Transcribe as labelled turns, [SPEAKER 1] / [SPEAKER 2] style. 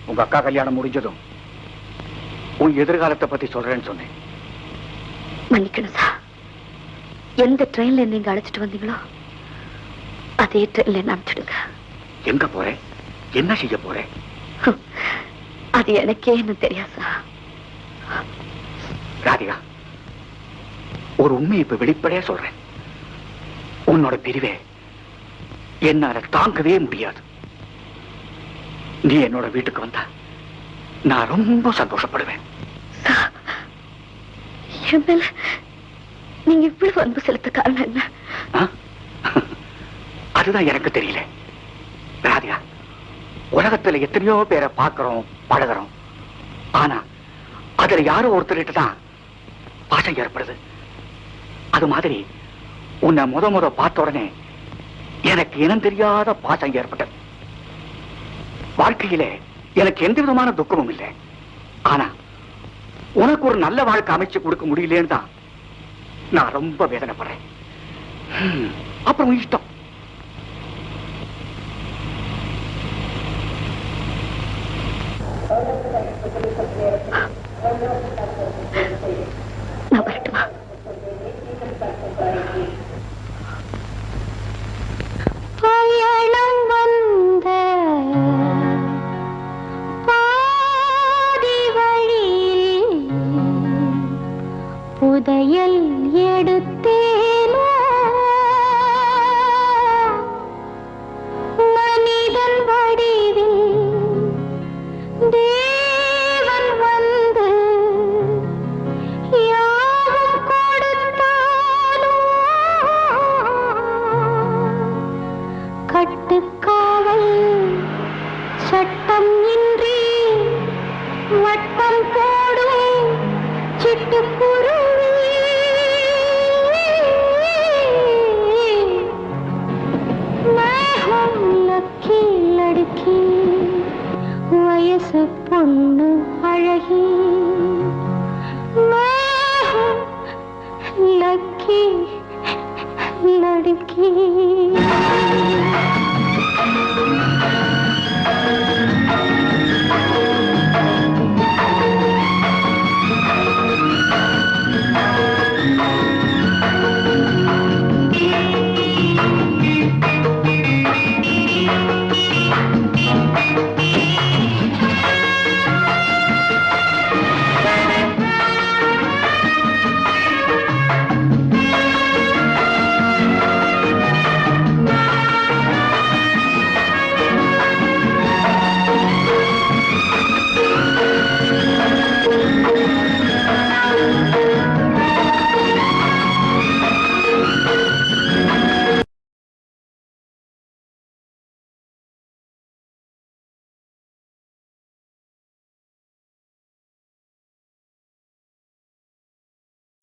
[SPEAKER 1] உங்க அக்கா கல்யாணம் முடிஞ்சதும் உன் எதிர்காலத்தை பத்தி சொல்றேன்னு சொன்னேன்.
[SPEAKER 2] மன்னிக்கணும் சார். எந்த ட்ரெயின்ல நீங்க அழைச்சிட்டு வந்தீங்களோ அதே ட்ரெயின்ல அனுப்பிச்சிடுங்க.
[SPEAKER 1] எங்க போறேன், என்ன செய்ய போறேன்?
[SPEAKER 2] அது எனக்கே என்ன தெரியாது சார்.
[SPEAKER 1] ராதிகா, ஒரு உண்மை இப்ப வெளிப்படையா சொல்றேன். உன்னோட பிரிவே என்னால தாங்கவே முடியாது. நீ என்னோட வீட்டுக்கு வந்தா நான் ரொம்ப சந்தோஷப்படுவேன்.
[SPEAKER 2] என் மேல நீங்க இவ்வளவு அன்பு செலுத்த காரணம் என்ன?
[SPEAKER 1] அதுதான் எனக்கு தெரியல. ராதிகா, உலகத்துல எத்தனையோ பேரை பார்க்கிறோம், பழகிறோம். ஆனா அதுல யாரோ ஒருத்தர்கிட்ட தான் பாசம் ஏற்படுது. அது மாதிரி உன்னை முத பார்த்த உடனே எனக்கு இனம் தெரியாத பாசம் ஏற்பட்டது. வாழ்க்கையிலே எனக்கு எந்த விதமான துக்கமும் இல்லை. ஆனா உனக்கு ஒரு நல்ல வாழ்க்கை அமைச்சு கொடுக்க முடியலன்னு தான் நான் ரொம்ப வேதனைப்படுறேன். அப்புறம் இஷ்டம்.
[SPEAKER 2] நான் வரட்டுமா? பயணம் வந்த பாதி வழியில் புதையல் எடுத்தேனோ மனிதன் வடிவில் தேவன் வந்து யாவும் கொடுத்தானோ கட்டுக்காவல் சட்டம் இன்றி வட்டம் போடும் சிட்டுக்குருவி மேகம் லக்கி லடுக்கி வயசு பொண்ணு அழகி மேகம் லக்கி லடுக்கி